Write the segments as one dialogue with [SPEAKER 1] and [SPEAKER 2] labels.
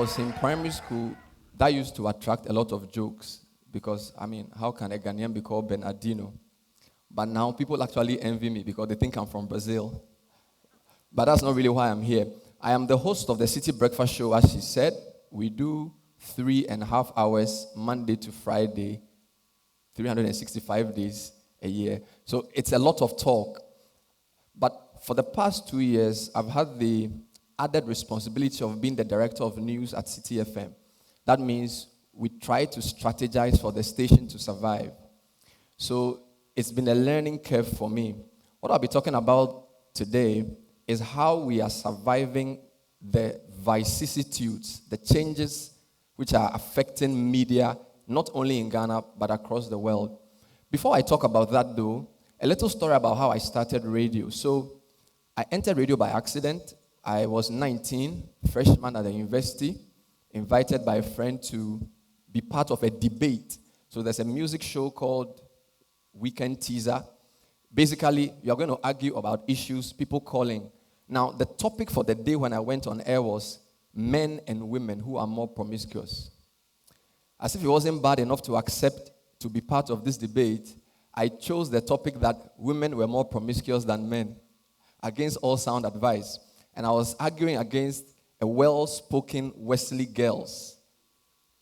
[SPEAKER 1] was in primary school, that used to attract a lot of jokes because, how can a Ghanaian be called Bernardino? But now people actually envy me because they think I'm from Brazil. But that's not really why I'm here. I am the host of the Citi Breakfast Show, as she said. We do 3.5 hours, Monday to Friday, 365 days a year. So it's a lot of talk. But for the past 2 years, I've had the added responsibility of being the director of news at Citi FM. That means we try to strategize for the station to survive. So it's been a learning curve for me. What I'll be talking about today is how we are surviving the vicissitudes, the changes which are affecting media, not only in Ghana, but across the world. Before I talk about that, though, a little story about how I started radio. So I entered radio by accident. I was 19, freshman at the university, invited by a friend to be part of a debate. So there's a music show called Weekend Teaser. Basically, you're going to argue about issues, people calling. Now, the topic for the day when I went on air was men and women who are more promiscuous. As if it wasn't bad enough to accept to be part of this debate, I chose the topic that women were more promiscuous than men, against all sound advice. And I was arguing against a well-spoken Wesley Girls,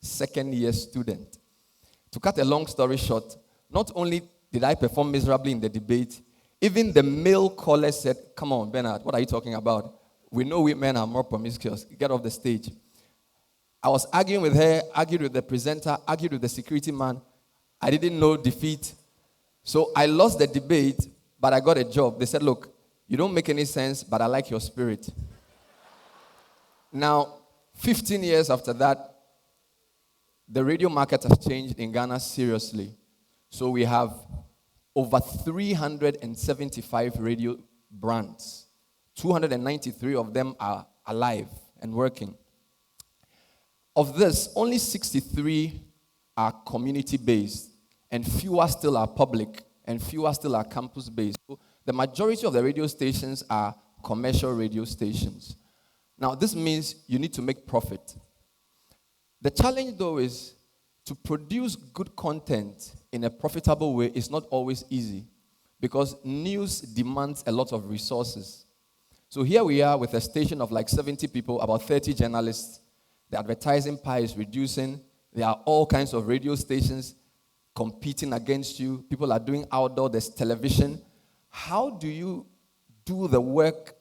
[SPEAKER 1] second-year student. To cut a long story short, not only did I perform miserably in the debate, even the male caller said, "Come on, Bernard, what are you talking about? We know women are more promiscuous. Get off the stage." I was arguing with her, argued with the presenter, argued with the security man. I didn't know defeat. So I lost the debate, but I got a job. They said, "Look, you don't make any sense, but I like your spirit." Now, 15 years after that, the radio market has changed in Ghana seriously. So we have over 375 radio brands. 293 of them are alive and working. Of this, only 63 are community-based, and fewer still are public, and fewer still are campus-based. So the majority of the radio stations are commercial radio stations. Now, this means you need to make profit. The challenge, though, is to produce good content in a profitable way is not always easy because news demands a lot of resources. So here we are with a station of like 70 people, about 30 journalists. The advertising pie is reducing. There are all kinds of radio stations competing against you. People are doing outdoor, there's television. How do you do the work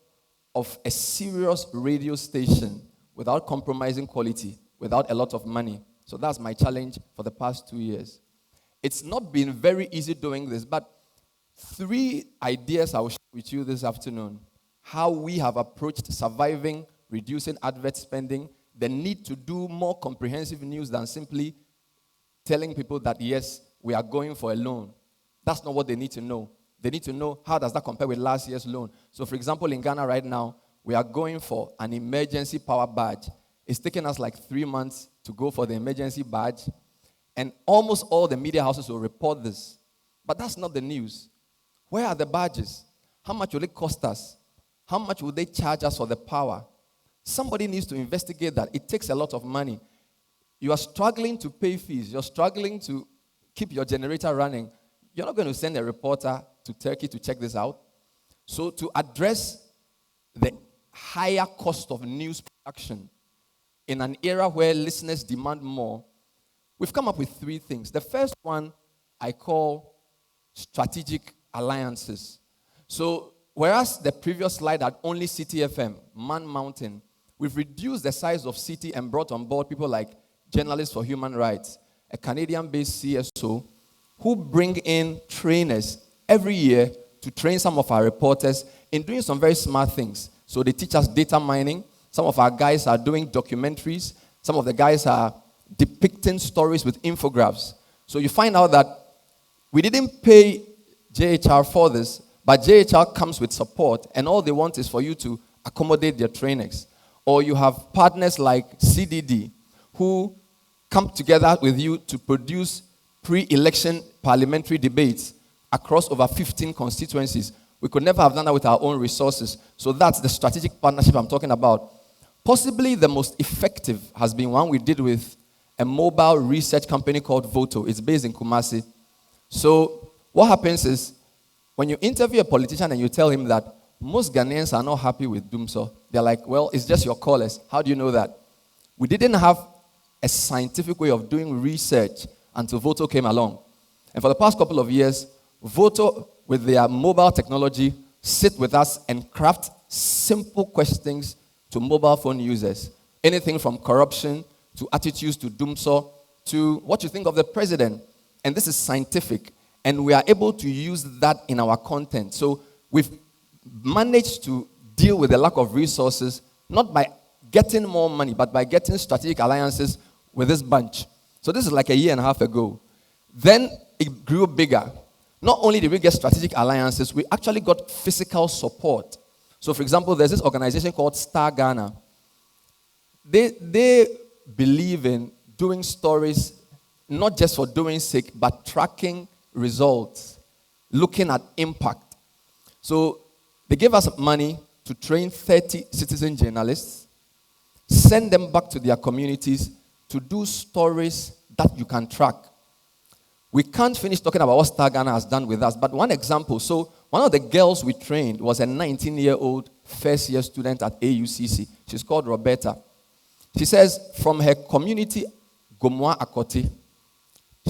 [SPEAKER 1] of a serious radio station without compromising quality, without a lot of money? So that's my challenge for the past 2 years. It's not been very easy doing this, but 3 ideas I will share with you this afternoon. How we have approached surviving, reducing advert spending, the need to do more comprehensive news than simply telling people that, yes, we are going for a loan. That's not what they need to know. They need to know how does that compare with last year's loan. So, for example, in Ghana right now, we are going for an emergency power badge. It's taken us like 3 months to go for the emergency badge. And almost all the media houses will report this. But that's not the news. Where are the badges? How much will it cost us? How much will they charge us for the power? Somebody needs to investigate that. It takes a lot of money. You are struggling to pay fees. You're struggling to keep your generator running. You're not going to send a reporter to Turkey to check this out. So to address the higher cost of news production in an era where listeners demand more, we've come up with 3 things. The first one I call strategic alliances. So whereas the previous slide had only Citi FM, Man Mountain, we've reduced the size of Citi and brought on board people like Journalists for Human Rights, a Canadian-based CSO, who bring in trainers every year to train some of our reporters in doing some very smart things. So they teach us data mining. Some of our guys are doing documentaries. Some of the guys are depicting stories with infographics. So you find out that we didn't pay JHR for this, but JHR comes with support, and all they want is for you to accommodate their trainings. Or you have partners like CDD who come together with you to produce pre-election parliamentary debates across over 15 constituencies. We could never have done that with our own resources. So that's the strategic partnership I'm talking about. Possibly the most effective has been one we did with a mobile research company called Voto. It's based in Kumasi. So what happens is, when you interview a politician and you tell him that most Ghanaians are not happy with Dumso, they're like, well, it's just your callers. How do you know that? We didn't have a scientific way of doing research until Voto came along. And for the past couple of years, Voto, with their mobile technology, sit with us and craft simple questions to mobile phone users. Anything from corruption to attitudes to Dumso to what you think of the president. And this is scientific. And we are able to use that in our content. So we've managed to deal with the lack of resources, not by getting more money, but by getting strategic alliances with this bunch. So this is like a year and a half ago. Then it grew bigger. Not only did we get strategic alliances, we actually got physical support. So for example, there's this organization called Star Ghana. They believe in doing stories, not just for doing sake, but tracking results, looking at impact. So they gave us money to train 30 citizen journalists, send them back to their communities to do stories that you can track. We can't finish talking about what Star Ghana has done with us, but one example. So one of the girls we trained was a 19-year-old first-year student at AUCC. She's called Roberta. She says from her community, Gomwa Akoti,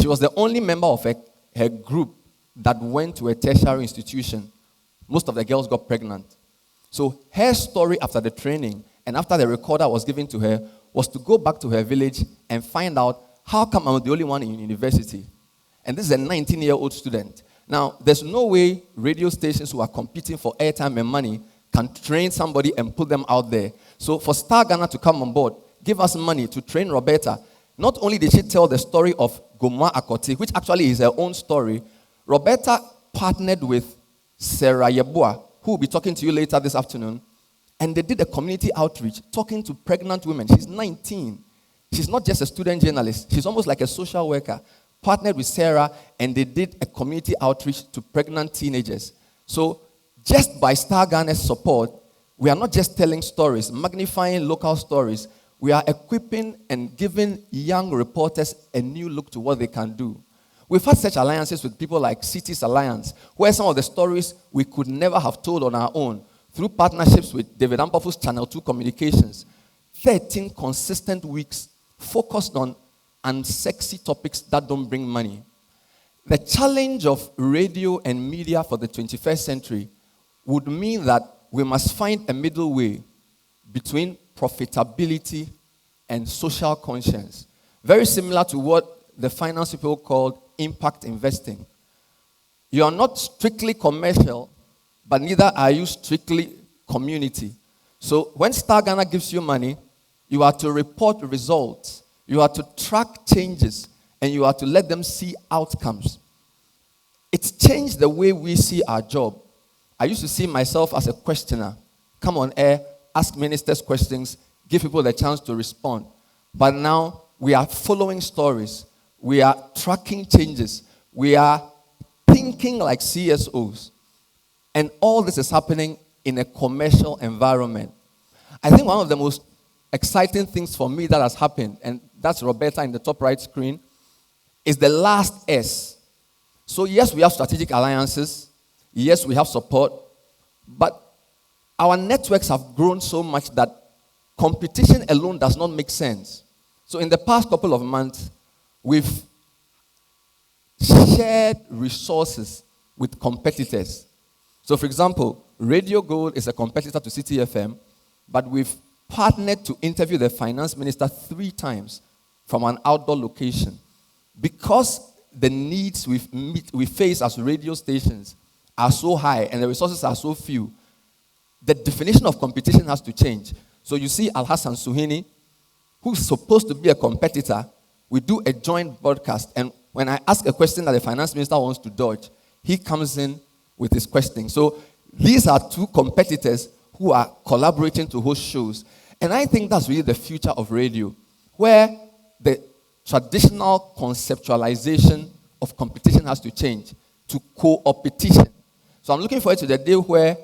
[SPEAKER 1] she was the only member of her group that went to a tertiary institution. Most of the girls got pregnant. So her story after the training and after the recorder was given to her was to go back to her village and find out how come I'm the only one in university. And this is a 19-year-old student. Now, there's no way radio stations who are competing for airtime and money can train somebody and put them out there. So for Star Ghana to come on board, give us money to train Roberta, not only did she tell the story of Gomwa Akoti, which actually is her own story, Roberta partnered with Sarah Yeboah, who will be talking to you later this afternoon, and they did a community outreach talking to pregnant women. She's 19. She's not just a student journalist. She's almost like a social worker. Partnered with Sarah, and they did a community outreach to pregnant teenagers. So just by Star Ghana's support, we are not just telling stories, magnifying local stories. We are equipping and giving young reporters a new look to what they can do. We've had such alliances with people like Cities Alliance, where some of the stories we could never have told on our own, through partnerships with David Ampafu's Channel 2 Communications. 13 consistent weeks focused on unsexy topics that don't bring money. The challenge of radio and media for the 21st century would mean that we must find a middle way between profitability and social conscience. Very similar to what the finance people called impact investing. You are not strictly commercial, but neither are you strictly community. So when Star Ghana gives you money, you are to report results. You are to track changes, and you are to let them see outcomes. It's changed the way we see our job. I used to see myself as a questioner. Come on air, ask ministers questions, give people the chance to respond. But now we are following stories. We are tracking changes. We are thinking like CSOs. And all this is happening in a commercial environment. I think one of the most exciting things for me that has happened, and that's Roberta in the top right screen, is the last S. So yes, we have strategic alliances. Yes, we have support. But our networks have grown so much that competition alone does not make sense. So in the past couple of months, we've shared resources with competitors. So for example, Radio Gold is a competitor to Citi FM, but we've partnered to interview the finance minister 3 times from an outdoor location. Because the needs we face as radio stations are so high and the resources are so few, the definition of competition has to change. So you see Al-Hassan Suhini, who's supposed to be a competitor, we do a joint broadcast, and when I ask a question that the finance minister wants to dodge, he comes in with his questioning. So these are 2 competitors who are collaborating to host shows. And I think that's really the future of radio, where the traditional conceptualization of competition has to change to co-opetition. So I'm looking forward to the day where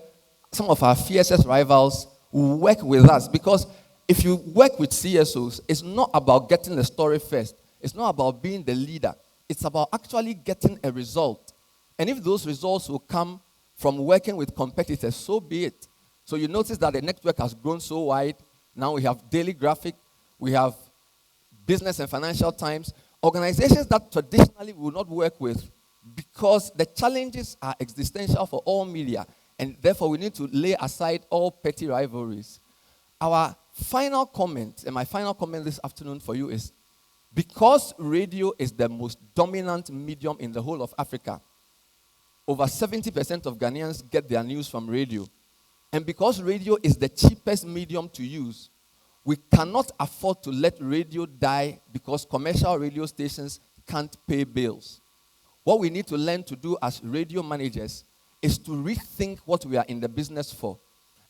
[SPEAKER 1] some of our fiercest rivals will work with us, because if you work with CSOs, it's not about getting the story first. It's not about being the leader. It's about actually getting a result. And if those results will come from working with competitors, so be it. So you notice that the network has grown so wide. Now we have Daily Graphic, we have Business and Financial Times, organizations that traditionally we would not work with because the challenges are existential for all media, and therefore we need to lay aside all petty rivalries. Our final comment, and my final comment this afternoon for you is, because radio is the most dominant medium in the whole of Africa, over 70% of Ghanaians get their news from radio. And because radio is the cheapest medium to use, we cannot afford to let radio die because commercial radio stations can't pay bills. What we need to learn to do as radio managers is to rethink what we are in the business for.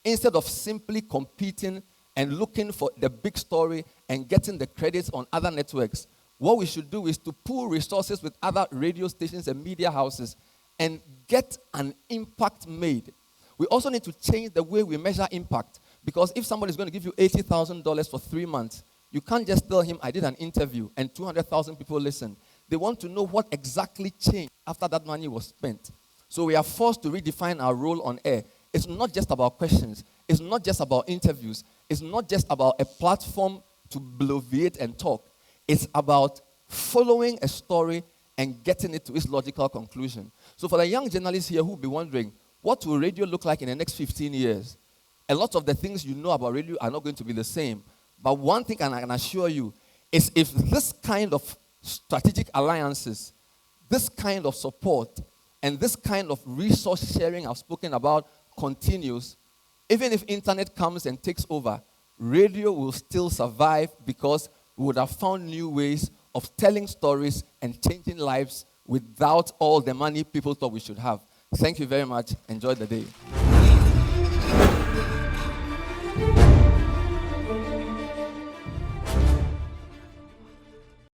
[SPEAKER 1] Instead of simply competing and looking for the big story and getting the credits on other networks, what we should do is to pool resources with other radio stations and media houses and get an impact made. We also need to change the way we measure impact, because if somebody is going to give you $80,000 for 3 months, you can't just tell him, I did an interview and 200,000 people listened. They want to know what exactly changed after that money was spent. So we are forced to redefine our role on air. It's not just about questions. It's not just about interviews. It's not just about a platform to bloviate and talk. It's about following a story and getting it to its logical conclusion. So for the young journalists here who will be wondering, what will radio look like in the next 15 years? A lot of the things you know about radio are not going to be the same. But one thing I can assure you is, if this kind of strategic alliances, this kind of support, and this kind of resource sharing I've spoken about continues, even if internet comes and takes over, radio will still survive because we would have found new ways of telling stories and changing lives without all the money people thought we should have. Thank you very much. Enjoy the day.